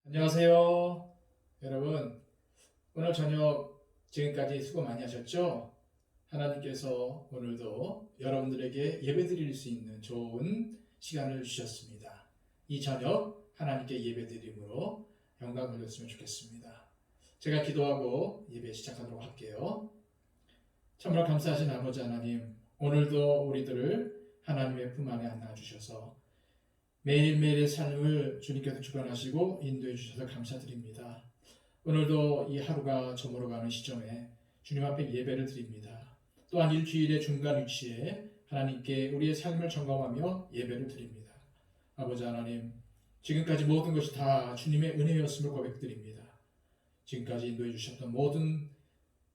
안녕하세요. 여러분, 오늘 저녁 지금까지 수고 많이 하셨죠? 하나님께서 오늘도 여러분들에게 예배드릴 수 있는 좋은 시간을 주셨습니다. 이 저녁 하나님께 예배드림으로 영광 돌렸으면 좋겠습니다. 제가 기도하고 예배 시작하도록 할게요. 참으로 감사하신 아버지 하나님, 오늘도 우리들을 하나님의 품 안에 안아주셔서 매일매일의 삶을 주님께서 주관하시고 인도해 주셔서 감사드립니다. 오늘도 이 하루가 저물어가는 시점에 주님 앞에 예배를 드립니다. 또한 일주일의 중간 위치에 하나님께 우리의 삶을 점검하며 예배를 드립니다. 아버지 하나님, 지금까지 모든 것이 다 주님의 은혜였음을 고백드립니다. 지금까지 인도해 주셨던 모든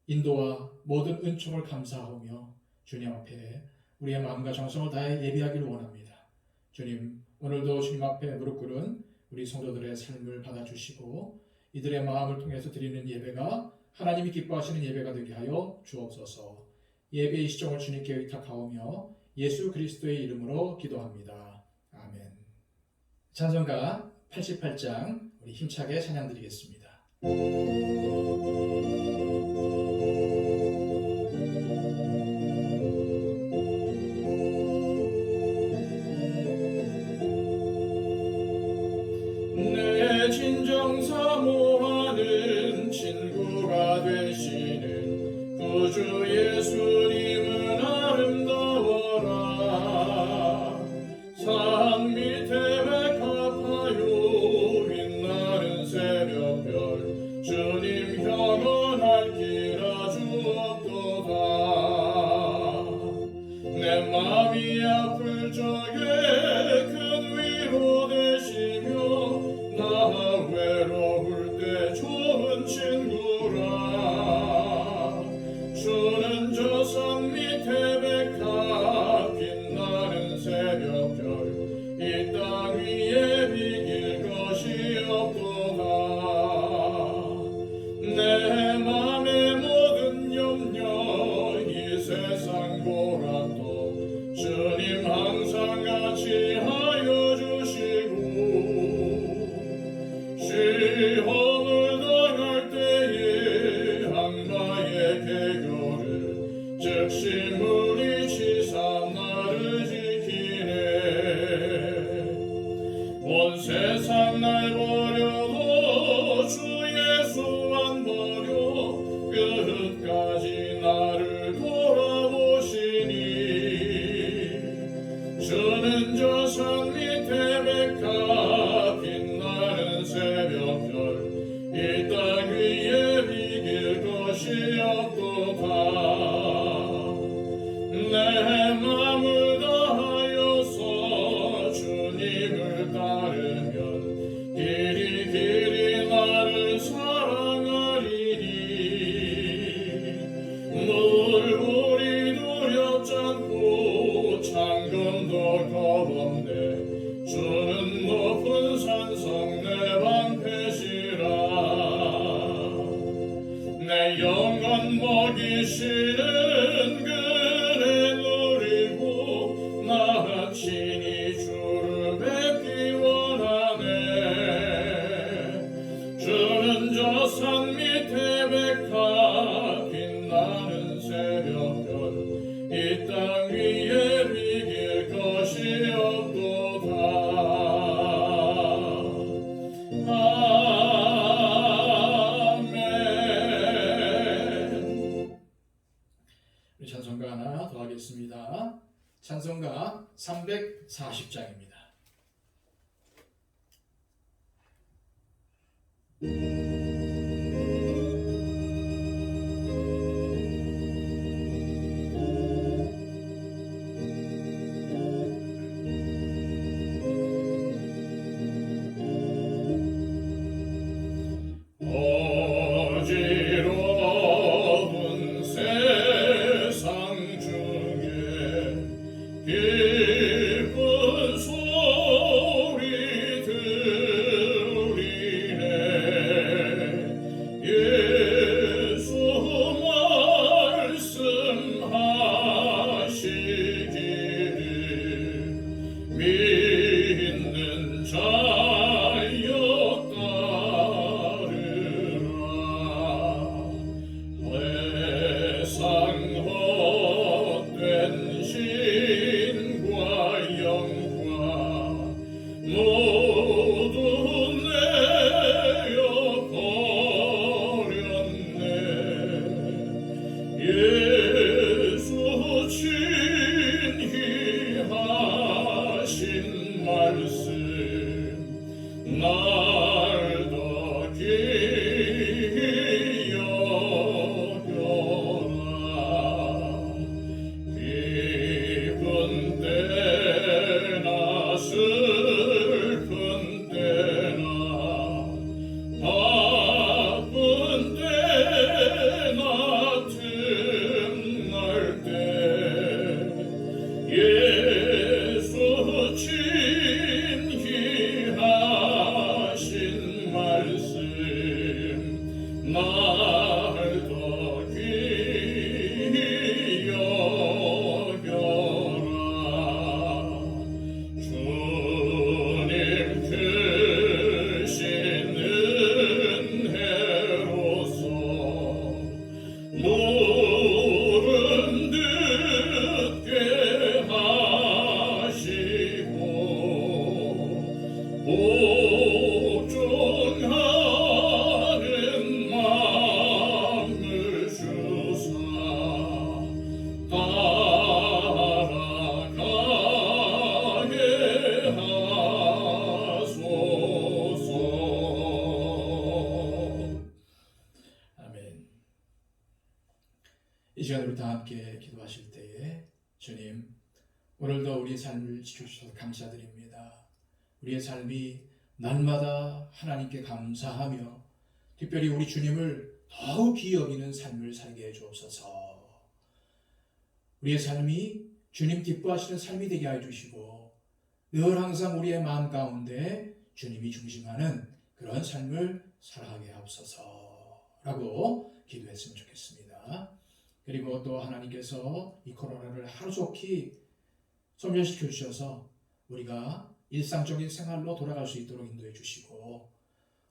인도와 모든 은총을 감사하며 주님 앞에 우리의 마음과 정성을 다해 예배하기를 원합니다. 주님, 오늘도 주님 앞에 무릎 꿇은 우리 성도들의 삶을 받아주시고 이들의 마음을 통해서 드리는 예배가 하나님이 기뻐하시는 예배가 되게 하여 주옵소서. 예배의 시종을 주님께 의탁하오며 예수 그리스도의 이름으로 기도합니다. 아멘. 찬송가 88장 우리 힘차게 찬양 드리겠습니다. 진정 사모하는 친구가 되시는 구주 예수님은 아름다워라. 산 밑에 백합화요 빛나는 새벽별 주님 영원할 길 아주 없도다. 내 맘이 아플 적에 큰 위로 되시며 나 외로울 때 좋은 친구라. 주는 저 산 밑에 백합 빛나는 새벽별 이 땅 위에 비길 것이 없도다. 내 맘의 모든 염려 이 세상 고락도 주님 항상 같이 하여 주시고 시험을 당할 때에 악마의 계교를 즉시 물리치사 나를 지키네. 온 세상 날 버려도 주 예수 안 버려 끝까지 나를 돌아보시니. 주는 저 산 밑에 백합 빛나는 새벽별 이 땅 위에 비길 것이 없도다. 내 맘을 다하여서 주님을 따르면 길이 길이 나를 사랑하리니. 물불이 두렵지 않고 창검도 겁없네. 주는 높은 산성 내 방패시라. 내 영혼 먹이시는 그네 누리고 나 친히 주를 뵙기 원하네. 주는 저 산 밑에 백합 빛나는 새벽별 이 땅 위에 비길 것이 없도다. 아멘. 우리 찬송가 하나 더 하겠습니다. 찬송가 340장입니다. 어지러운 세상 중에 기쁜 소리 들리네. 말씀 날 더 기히 여겨라. 기쁜 때나 슬픈 때나 바쁜 때나 틈날 때 예수 친히 하신 말씀 날 더 귀히 여겨라. 주님 크신 은혜로서 물은 듣게 하시고 복종하는 마음을 주사 따라가게 하소서. 아멘. 이 시간 우리 다 함께 기도하실 때에 주님, 오늘도 우리의 삶을 지켜주셔서 감사드립니다. 우리의 삶이 날마다 하나님께 감사하며 특별히 우리 주님을 더욱 귀히 여기는 삶을 살게 해 주옵소서. 우리의 삶이 주님 기뻐하시는 삶이 되게 해 주시고 늘 항상 우리의 마음 가운데 주님이 중심하는 그런 삶을 살아가게 하옵소서라고 기도했으면 좋겠습니다. 그리고 또 하나님께서 이 코로나를 하루속히 소멸시켜 주셔서 우리가 일상적인 생활로 돌아갈 수 있도록 인도해 주시고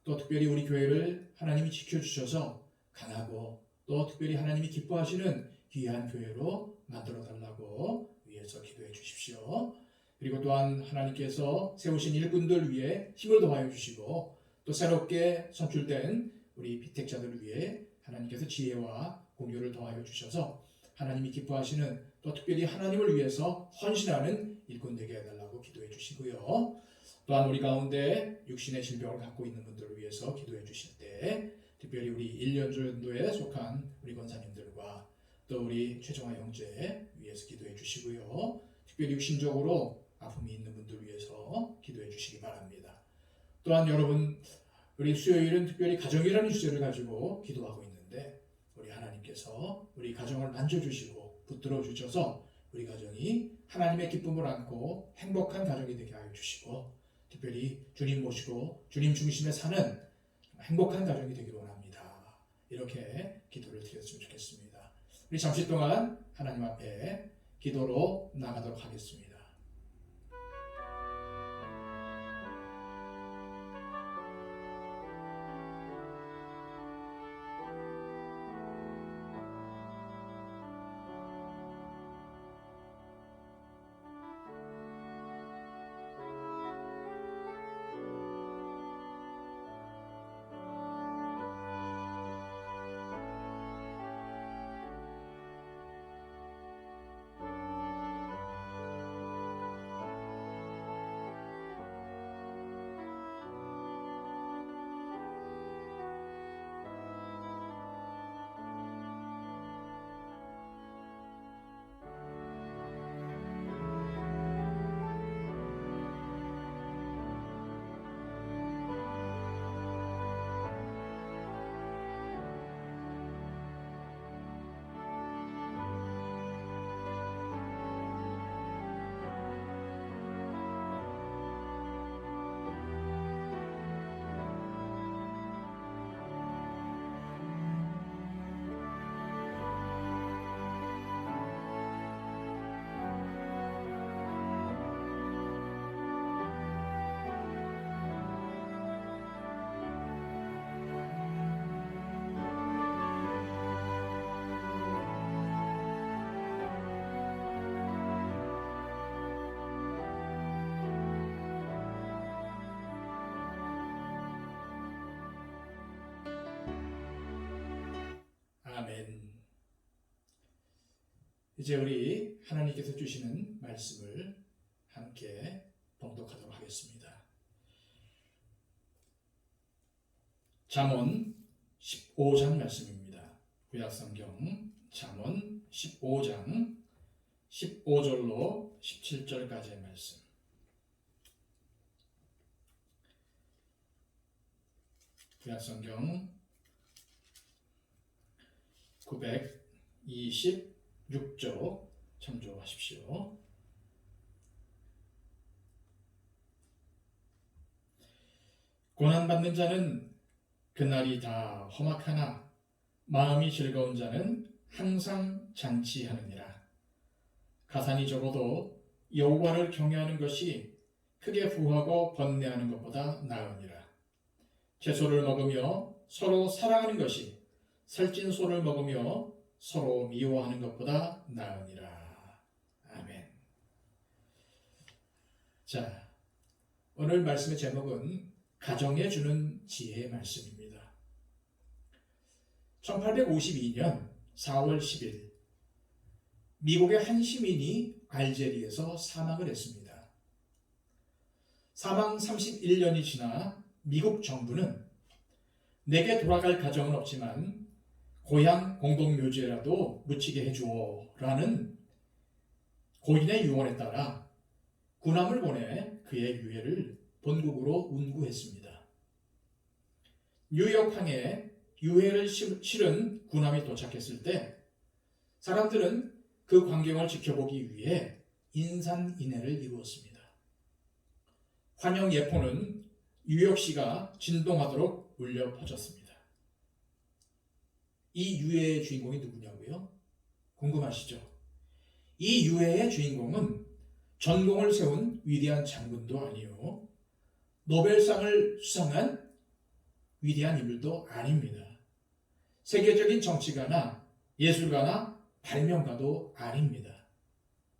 또 특별히 우리 교회를 하나님이 지켜주셔서 강하고 또 특별히 하나님이 기뻐하시는 귀한 교회로 만들어 달라고 위해서 기도해 주십시오. 그리고 또한 하나님께서 세우신 일꾼들 위해 힘을 더하여 주시고 또 새롭게 선출된 우리 피택자들을 위해 하나님께서 지혜와 공유를 더하여 주셔서 하나님이 기뻐하시는 또 특별히 하나님을 위해서 헌신하는 일꾼 되게 해달라고 기도해 주시고요. 또한 우리 가운데 육신의 질병을 갖고 있는 분들을 위해서 기도해 주실 때 특별히 우리 1년 전도에 속한 우리 권사님들과 또 우리 최정화 형제 위해서 기도해 주시고요. 특별히 육신적으로 아픔이 있는 분들 위해서 기도해 주시기 바랍니다. 또한 여러분, 우리 수요일은 특별히 가정이라는 주제를 가지고 기도하고 있는데 우리 하나님께서 우리 가정을 만져주시고 붙들어 주셔서 우리 가정이 하나님의 기쁨을 안고 행복한 가정이 되게 하여 주시고 특별히 주님 모시고 주님 중심에 사는 행복한 가정이 되기를 원합니다. 이렇게 기도를 드렸으면 좋겠습니다. 우리 잠시 동안 하나님 앞에 기도로 나가도록 하겠습니다. 아멘. 이제 우리 하나님께서 주시는 말씀을 함께 봉독하도록 하겠습니다. 잠언 15장 말씀입니다. 구약성경 잠언 15장 15절로 17절까지의 말씀. 구약성경 926쪽 참조하십시오. 고난받는 자는 그날이 다 험악하나 마음이 즐거운 자는 항상 잔치하느니라. 가산이 적어도 여호와를 경외하는 것이 크게 부하고 번뇌하는 것보다 나으니라. 채소를 먹으며 서로 사랑하는 것이 살찐 소를 먹으며 서로 미워하는 것보다 나으니라. 아멘. 자, 오늘 말씀의 제목은 가정에 주는 지혜의 말씀입니다. 1852년 4월 10일 미국의 한 시민이 알제리에서 사망을 했습니다. 사망 31년이 지나 미국 정부는 내게 돌아갈 가정은 없지만 고향 공동묘지에라도 묻히게 해주어 라는 고인의 유언에 따라 군함을 보내 그의 유해를 본국으로 운구했습니다. 뉴욕항에 유해를 실은 군함이 도착했을 때 사람들은 그 광경을 지켜보기 위해 인산인해를 이루었습니다. 환영 예포는 뉴욕시가 진동하도록 울려 퍼졌습니다. 이 유해의 주인공이 누구냐고요? 궁금하시죠? 이 유해의 주인공은 전공을 세운 위대한 장군도 아니요, 노벨상을 수상한 위대한 인물도 아닙니다. 세계적인 정치가나 예술가나 발명가도 아닙니다.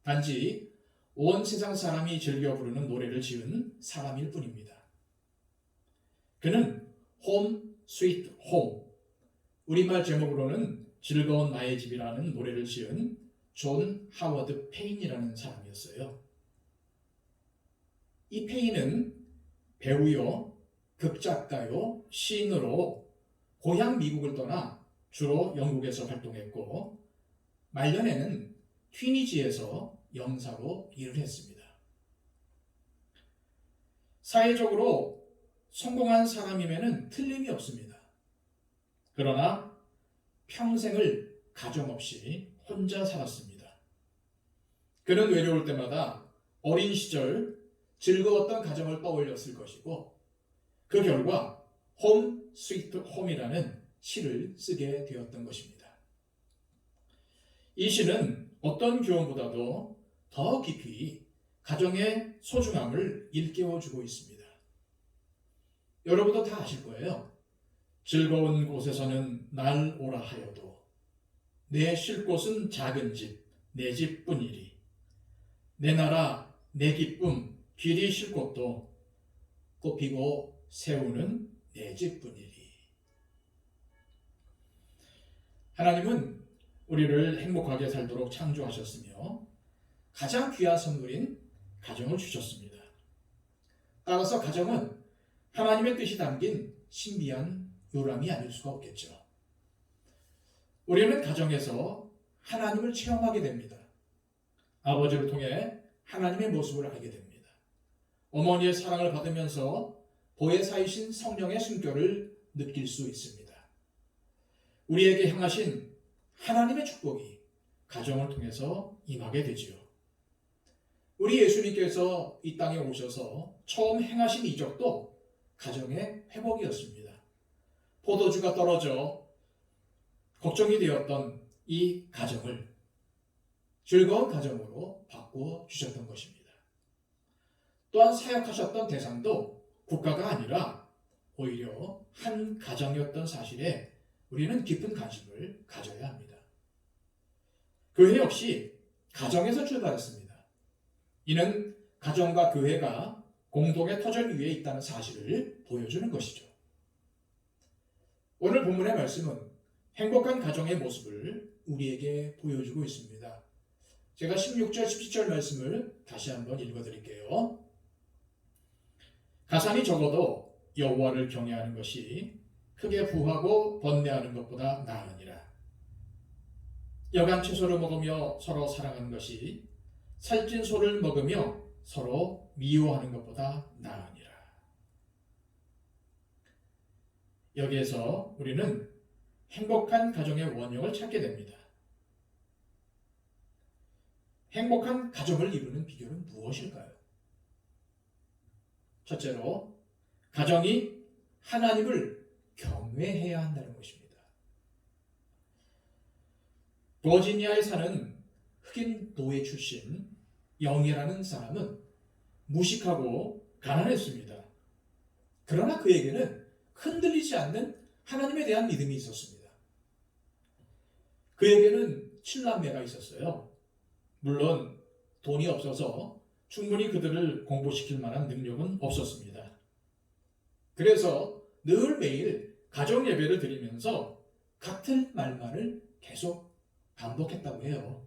단지 온 세상 사람이 즐겨 부르는 노래를 지은 사람일 뿐입니다. 그는 홈 스위트 홈, 우리말 제목으로는 즐거운 나의 집이라는 노래를 지은 존 하워드 페인이라는 사람이었어요. 이 페인은 배우요, 극작가요, 시인으로 고향 미국을 떠나 주로 영국에서 활동했고 말년에는 튀니지에서 영사로 일을 했습니다. 사회적으로 성공한 사람임에는 틀림이 없습니다. 그러나 평생을 가정 없이 혼자 살았습니다. 그는 외로울 때마다 어린 시절 즐거웠던 가정을 떠올렸을 것이고 그 결과 홈 스위트 홈이라는 시를 쓰게 되었던 것입니다. 이 시는 어떤 교훈보다도 더 깊이 가정의 소중함을 일깨워주고 있습니다. 여러분도 다 아실 거예요. 즐거운 곳에서는 날 오라 하여도 내 쉴 곳은 작은 집, 내 집뿐이리. 내 나라, 내 기쁨, 길이 쉴 곳도 꽃피고 세우는 내 집뿐이리. 하나님은 우리를 행복하게 살도록 창조하셨으며 가장 귀한 선물인 가정을 주셨습니다. 따라서 가정은 하나님의 뜻이 담긴 신비한 요람이 아닐 수가 없겠죠. 우리는 가정에서 하나님을 체험하게 됩니다. 아버지를 통해 하나님의 모습을 알게 됩니다. 어머니의 사랑을 받으면서 보혜사이신 성령의 숨결을 느낄 수 있습니다. 우리에게 향하신 하나님의 축복이 가정을 통해서 임하게 되지요. 우리 예수님께서 이 땅에 오셔서 처음 행하신 이적도 가정의 회복이었습니다. 포도주가 떨어져 걱정이 되었던 이 가정을 즐거운 가정으로 바꾸어 주셨던 것입니다. 또한 사역하셨던 대상도 국가가 아니라 오히려 한 가정이었던 사실에 우리는 깊은 관심을 가져야 합니다. 교회 역시 가정에서 출발했습니다. 이는 가정과 교회가 공동의 터전 위에 있다는 사실을 보여주는 것이죠. 오늘 본문의 말씀은 행복한 가정의 모습을 우리에게 보여주고 있습니다. 제가 16절, 17절 말씀을 다시 한번 읽어드릴게요. 가산이 적어도 여호와를 경외하는 것이 크게 부하고 번뇌하는 것보다 나으니라. 여간 채소를 먹으며 서로 사랑하는 것이 살찐 소를 먹으며 서로 미워하는 것보다 나으니라. 여기에서 우리는 행복한 가정의 원형을 찾게 됩니다. 행복한 가정을 이루는 비결은 무엇일까요? 첫째로, 가정이 하나님을 경외해야 한다는 것입니다. 버지니아에 사는 흑인 노예 출신 영이라는 사람은 무식하고 가난했습니다. 그러나 그에게는 흔들리지 않는 하나님에 대한 믿음이 있었습니다. 그에게는 7남매가 있었어요. 물론 돈이 없어서 충분히 그들을 공부시킬 만한 능력은 없었습니다. 그래서 늘 매일 가정 예배를 드리면서 같은 말만을 계속 반복했다고 해요.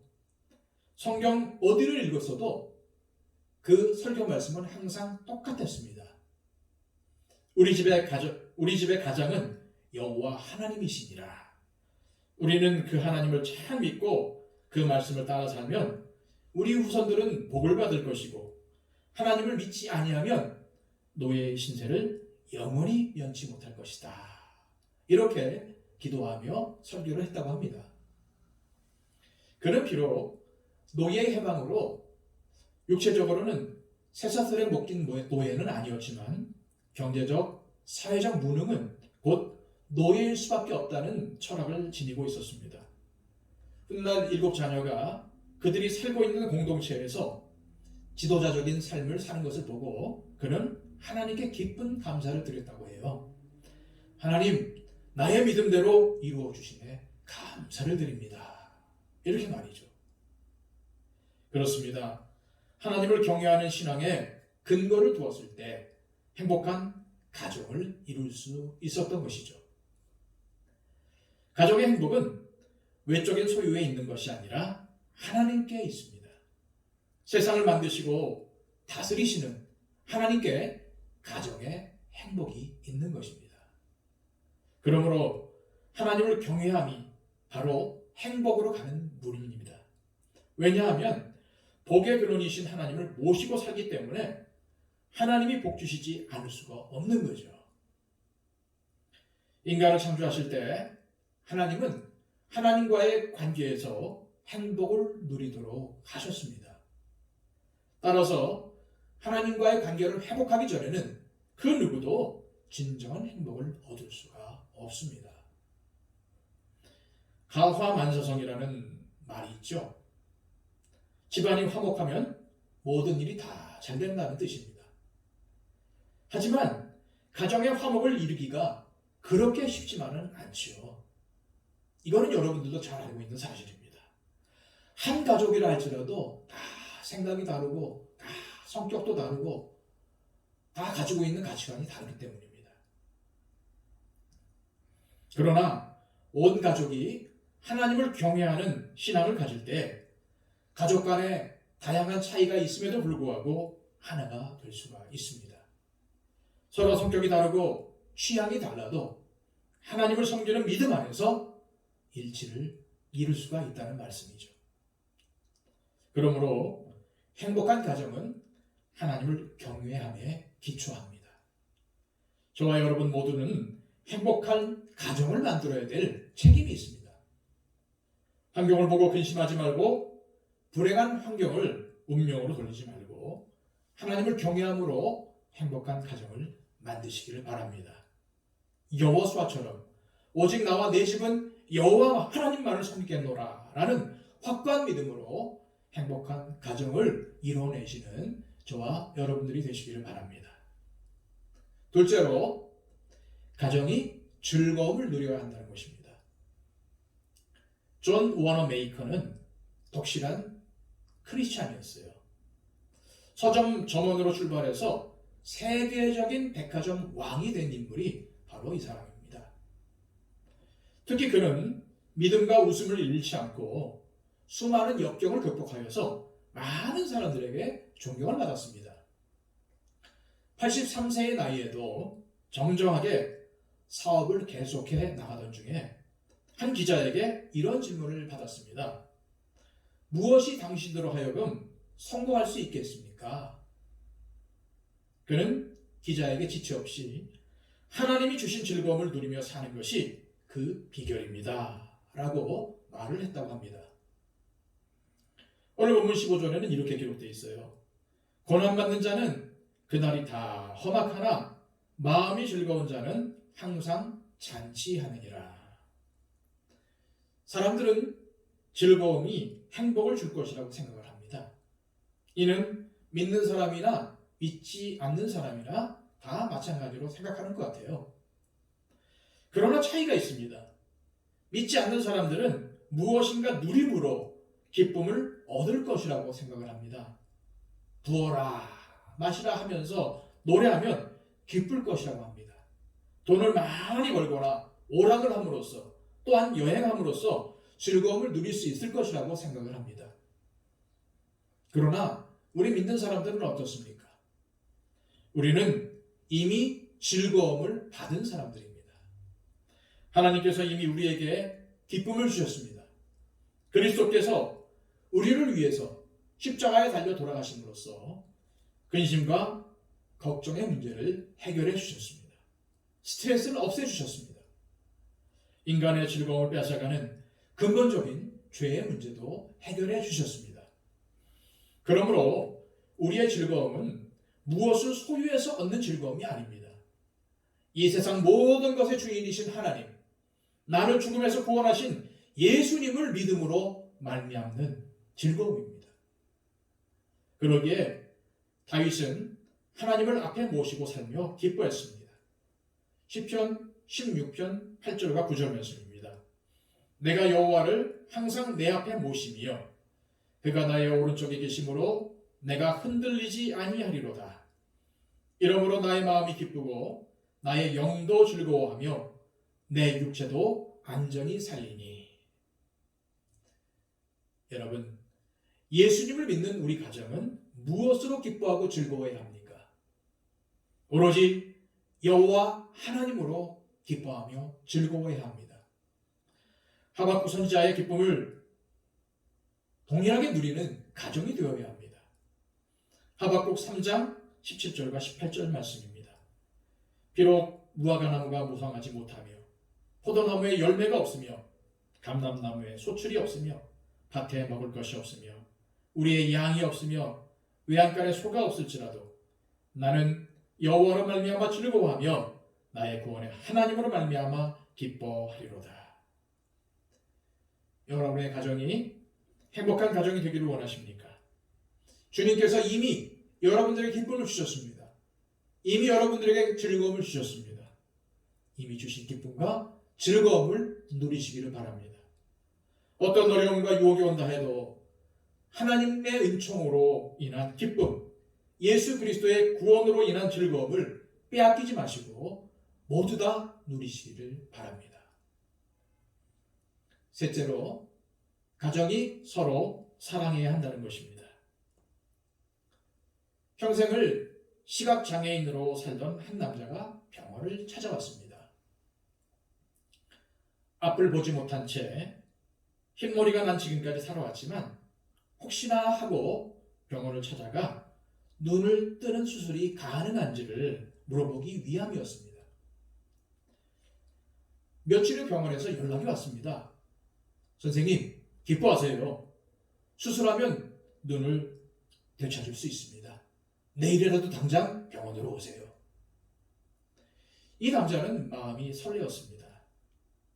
성경 어디를 읽었어도 그 설교 말씀은 항상 똑같았습니다. 우리 집의 가장은 여호와 하나님이시니라. 우리는 그 하나님을 잘 믿고 그 말씀을 따라 살면 우리 후손들은 복을 받을 것이고, 하나님을 믿지 아니하면 노예의 신세를 영원히 면치 못할 것이다. 이렇게 기도하며 설교를 했다고 합니다. 그는 비록 노예의 해방으로 육체적으로는 쇠사슬에 묶인 노예는 아니었지만 경제적, 사회적 무능은 곧 노예일 수밖에 없다는 철학을 지니고 있었습니다. 훗날 7자녀가 그들이 살고 있는 공동체에서 지도자적인 삶을 사는 것을 보고 그는 하나님께 기쁜 감사를 드렸다고 해요. 하나님, 나의 믿음대로 이루어 주시네 감사를 드립니다. 이렇게 말이죠. 그렇습니다. 하나님을 경외하는 신앙에 근거를 두었을 때 행복한 가정을 이룰 수 있었던 것이죠. 가정의 행복은 외적인 소유에 있는 것이 아니라 하나님께 있습니다. 세상을 만드시고 다스리시는 하나님께 가정의 행복이 있는 것입니다. 그러므로 하나님을 경외함이 바로 행복으로 가는 문입니다. 왜냐하면 복의 근원이신 하나님을 모시고 살기 때문에 하나님이 복 주시지 않을 수가 없는 거죠. 인간을 창조하실 때 하나님은 하나님과의 관계에서 행복을 누리도록 하셨습니다. 따라서 하나님과의 관계를 회복하기 전에는 그 누구도 진정한 행복을 얻을 수가 없습니다. 가화만사성이라는 말이 있죠. 집안이 화목하면 모든 일이 다 잘 된다는 뜻입니다. 하지만 가정의 화목을 이루기가 그렇게 쉽지만은 않지요. 이거는 여러분들도 잘 알고 있는 사실입니다. 한 가족이라 할지라도 다 생각이 다르고 다 성격도 다르고 다 가지고 있는 가치관이 다르기 때문입니다. 그러나 온 가족이 하나님을 경외하는 신앙을 가질 때 가족 간에 다양한 차이가 있음에도 불구하고 하나가 될 수가 있습니다. 서로 성격이 다르고 취향이 달라도 하나님을 섬기는 믿음 안에서 일치를 이룰 수가 있다는 말씀이죠. 그러므로 행복한 가정은 하나님을 경외함에 기초합니다. 저와 여러분 모두는 행복한 가정을 만들어야 될 책임이 있습니다. 환경을 보고 근심하지 말고 불행한 환경을 운명으로 돌리지 말고 하나님을 경외함으로 행복한 가정을 만드시기를 바랍니다. 여호수아처럼 오직 나와 내 집은 여호와 하나님만을 섬기겠노라 라는 확고한 믿음으로 행복한 가정을 이뤄내시는 저와 여러분들이 되시기를 바랍니다. 둘째로, 가정이 즐거움을 누려야 한다는 것입니다. 존 워너 메이커는 독실한 크리스찬이었어요. 서점 점원으로 출발해서 세계적인 백화점 왕이 된 인물이 바로 이 사람입니다. 특히 그는 믿음과 웃음을 잃지 않고 수많은 역경을 극복하여서 많은 사람들에게 존경을 받았습니다. 83세의 나이에도 정정하게 사업을 계속해 나가던 중에 한 기자에게 이런 질문을 받았습니다. 무엇이 당신으로 하여금 성공할 수 있겠습니까? 그는 기자에게 지체 없이 하나님이 주신 즐거움을 누리며 사는 것이 그 비결입니다. 라고 말을 했다고 합니다. 오늘 본문 15절에는 이렇게 기록되어 있어요. 고난받는 자는 그날이 다 험악하나 마음이 즐거운 자는 항상 잔치하느니라. 사람들은 즐거움이 행복을 줄 것이라고 생각을 합니다. 이는 믿는 사람이나 믿지 않는 사람이나 다 마찬가지로 생각하는 것 같아요. 그러나 차이가 있습니다. 믿지 않는 사람들은 무엇인가 누림으로 기쁨을 얻을 것이라고 생각을 합니다. 부어라 마시라 하면서 노래하면 기쁠 것이라고 합니다. 돈을 많이 벌거나 오락을 함으로써 또한 여행함으로써 즐거움을 누릴 수 있을 것이라고 생각을 합니다. 그러나 우리 믿는 사람들은 어떻습니까? 우리는 이미 즐거움을 받은 사람들입니다. 하나님께서 이미 우리에게 기쁨을 주셨습니다. 그리스도께서 우리를 위해서 십자가에 달려 돌아가심으로써 근심과 걱정의 문제를 해결해 주셨습니다. 스트레스를 없애주셨습니다. 인간의 즐거움을 뺏어가는 근본적인 죄의 문제도 해결해 주셨습니다. 그러므로 우리의 즐거움은 무엇을 소유해서 얻는 즐거움이 아닙니다. 이 세상 모든 것의 주인이신 하나님, 나를 죽음에서 구원하신 예수님을 믿음으로 말미암는 즐거움입니다. 그러기에 다윗은 하나님을 앞에 모시고 살며 기뻐했습니다. 시편 16편 8절과 9절 말씀입니다. 내가 여호와를 항상 내 앞에 모시며 그가 나의 오른쪽에 계심으로 내가 흔들리지 아니하리로다. 이러므로 나의 마음이 기쁘고 나의 영도 즐거워하며 내 육체도 안전히 살리니. 여러분, 예수님을 믿는 우리 가정은 무엇으로 기뻐하고 즐거워해야 합니까? 오로지 여호와 하나님으로 기뻐하며 즐거워해야 합니다. 하박국 선지자의 기쁨을 동일하게 누리는 가정이 되어야 합니다. 하박국 3장 17절과 18절 말씀입니다. 비록 무화과 나무가 무성하지 못하며 포도나무에 열매가 없으며 감람나무에 소출이 없으며 밭에 먹을 것이 없으며 우리의 양이 없으며 외양간에 소가 없을지라도 나는 여호와로 말미암아 즐거워하며 나의 구원의 하나님으로 말미암아 기뻐하리로다. 여러분의 가정이 행복한 가정이 되기를 원하십니까? 주님께서 이미 여러분들에게 기쁨을 주셨습니다. 이미 여러분들에게 즐거움을 주셨습니다. 이미 주신 기쁨과 즐거움을 누리시기를 바랍니다. 어떤 어려움과 유혹이 온다 해도 하나님의 은총으로 인한 기쁨, 예수 그리스도의 구원으로 인한 즐거움을 빼앗기지 마시고 모두 다 누리시기를 바랍니다. 셋째로, 가정이 서로 사랑해야 한다는 것입니다. 평생을 시각장애인으로 살던 한 남자가 병원을 찾아왔습니다. 앞을 보지 못한 채 흰머리가 난 지금까지 살아왔지만 혹시나 하고 병원을 찾아가 눈을 뜨는 수술이 가능한지를 물어보기 위함이었습니다. 며칠 후 병원에서 연락이 왔습니다. 선생님, 기뻐하세요. 수술하면 눈을 되찾을 수 있습니다. 내일이라도 당장 병원으로 오세요. 이 남자는 마음이 설레었습니다.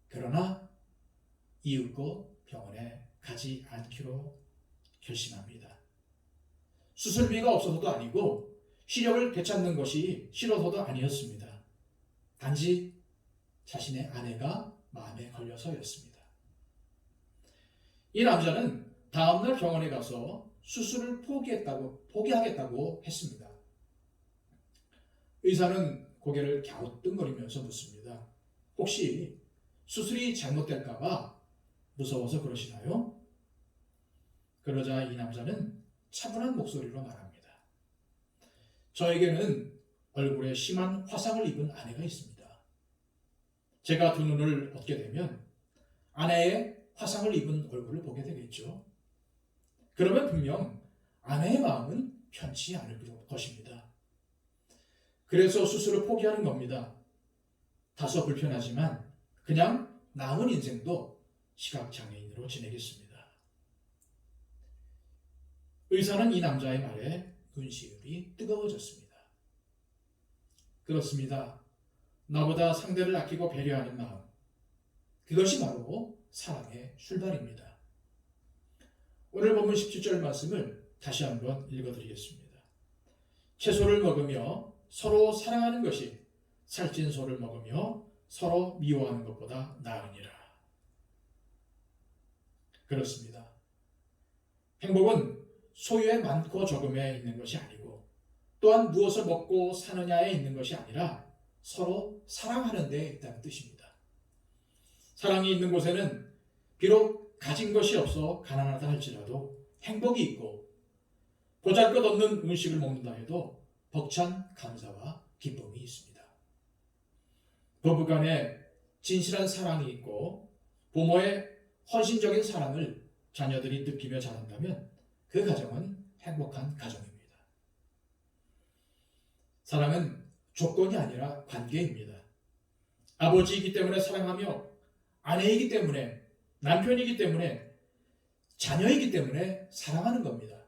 그러나 이윽고 병원에 가지 않기로 결심합니다. 수술비가 없어서도 아니고 시력을 되찾는 것이 싫어서도 아니었습니다. 단지 자신의 아내가 마음에 걸려서였습니다. 이 남자는 다음날 병원에 가서 수술을 포기하겠다고 했습니다. 의사는 고개를 갸우뚱거리면서 묻습니다. 혹시 수술이 잘못될까봐 무서워서 그러시나요? 그러자 이 남자는 차분한 목소리로 말합니다. 저에게는 얼굴에 심한 화상을 입은 아내가 있습니다. 제가 두 눈을 얻게 되면 아내의 화상을 입은 얼굴을 보게 되겠죠. 그러면 분명 아내의 마음은 편치 않을 것입니다. 그래서 수술을 포기하는 겁니다. 다소 불편하지만 그냥 남은 인생도 시각장애인으로 지내겠습니다. 의사는 이 남자의 말에 눈시울이 뜨거워졌습니다. 그렇습니다. 나보다 상대를 아끼고 배려하는 마음, 그것이 바로 사랑의 출발입니다. 오늘 본문 17절 말씀을 다시 한번 읽어드리겠습니다. 채소를 먹으며 서로 사랑하는 것이 살찐 소를 먹으며 서로 미워하는 것보다 나으니라. 그렇습니다. 행복은 소유의 많고 적음에 있는 것이 아니고 또한 무엇을 먹고 사느냐에 있는 것이 아니라 서로 사랑하는 데 있다는 뜻입니다. 사랑이 있는 곳에는 비록 가진 것이 없어 가난하다 할지라도 행복이 있고 보잘것없는 음식을 먹는다 해도 벅찬 감사와 기쁨이 있습니다. 부부간에 진실한 사랑이 있고 부모의 헌신적인 사랑을 자녀들이 느끼며 자란다면 그 가정은 행복한 가정입니다. 사랑은 조건이 아니라 관계입니다. 아버지이기 때문에 사랑하며 아내이기 때문에 남편이기 때문에 자녀이기 때문에 사랑하는 겁니다.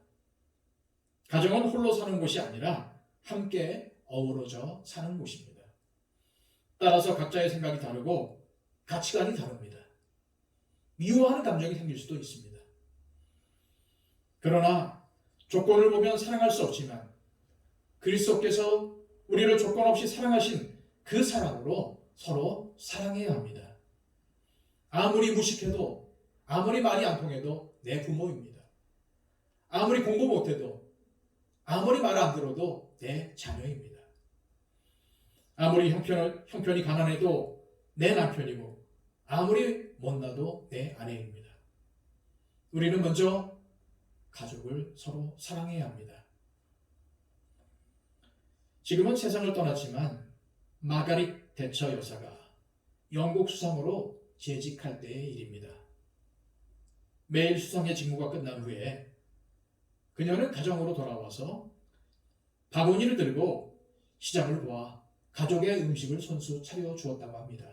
가정은 홀로 사는 곳이 아니라 함께 어우러져 사는 곳입니다. 따라서 각자의 생각이 다르고 가치관이 다릅니다. 미워하는 감정이 생길 수도 있습니다. 그러나 조건을 보면 사랑할 수 없지만 그리스도께서 우리를 조건 없이 사랑하신 그 사랑으로 서로 사랑해야 합니다. 아무리 무식해도 아무리 말이 안 통해도 내 부모입니다. 아무리 공부 못해도 아무리 말 안 들어도 내 자녀입니다. 아무리 형편이 가난해도 내 남편이고 아무리 못나도 내 아내입니다. 우리는 먼저 가족을 서로 사랑해야 합니다. 지금은 세상을 떠났지만 마가릿 대처 여사가 영국 수상으로 재직할 때의 일입니다. 매일 수상의 직무가 끝난 후에 그녀는 가정으로 돌아와서 바구니를 들고 시장을 보아 가족의 음식을 손수 차려 주었다고 합니다.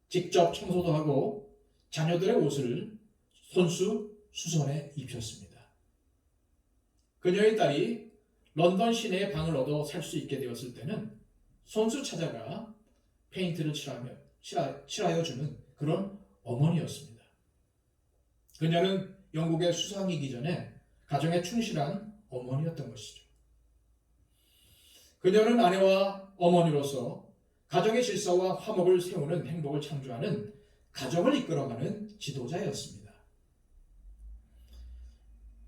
직접 청소도 하고 자녀들의 옷을 손수 수선해 입혔습니다. 그녀의 딸이 런던 시내에 방을 얻어 살 수 있게 되었을 때는 손수 찾아가 페인트를 칠하여 주는 그런 어머니였습니다. 그녀는 영국의 수상이기 전에 가정에 충실한 어머니였던 것이죠. 그녀는 아내와 어머니로서 가정의 질서와 화목을 세우는 행복을 창조하는 가정을 이끌어가는 지도자였습니다.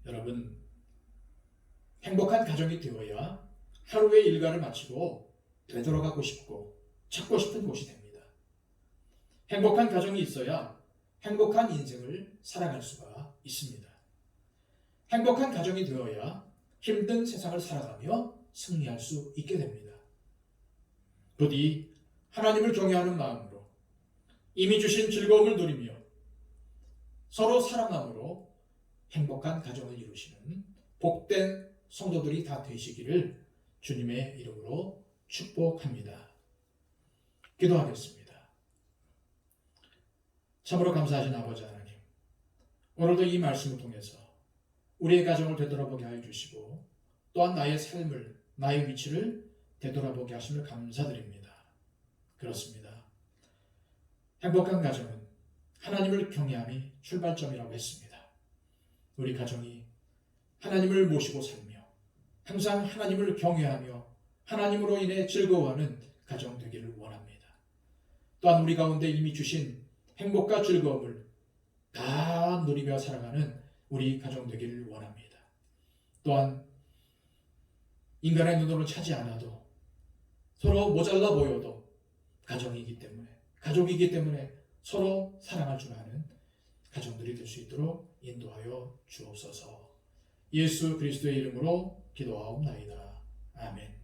여러분, 행복한 가정이 되어야 하루의 일과를 마치고 되돌아가고 싶고 찾고 싶은 곳이 됩니다. 행복한 가정이 있어야 행복한 인생을 살아갈 수가 있습니다. 행복한 가정이 되어야 힘든 세상을 살아가며 승리할 수 있게 됩니다. 부디 하나님을 경외하는 마음으로 이미 주신 즐거움을 누리며 서로 사랑함으로 행복한 가정을 이루시는 복된 성도들이 다 되시기를 주님의 이름으로 축복합니다. 기도하겠습니다. 참으로 감사하신 아버지 하나님, 오늘도 이 말씀을 통해서 우리의 가정을 되돌아보게 하여 주시고 또한 나의 삶을, 나의 위치를 되돌아보게 하심을 감사드립니다. 그렇습니다. 행복한 가정은 하나님을 경외함이 출발점이라고 했습니다. 우리 가정이 하나님을 모시고 살며 항상 하나님을 경외하며 하나님으로 인해 즐거워하는 가정 되기를 원합니다. 또한 우리 가운데 이미 주신 행복과 즐거움을 다 누리며 살아가는 우리 가정 되기를 원합니다. 또한 인간의 눈으로 차지 않아도 서로 모자라 보여도 가정이기 때문에 가족이기 때문에 서로 사랑할 줄 아는 가정들이 될 수 있도록 인도하여 주옵소서. 예수 그리스도의 이름으로 기도하옵나이다. 아멘.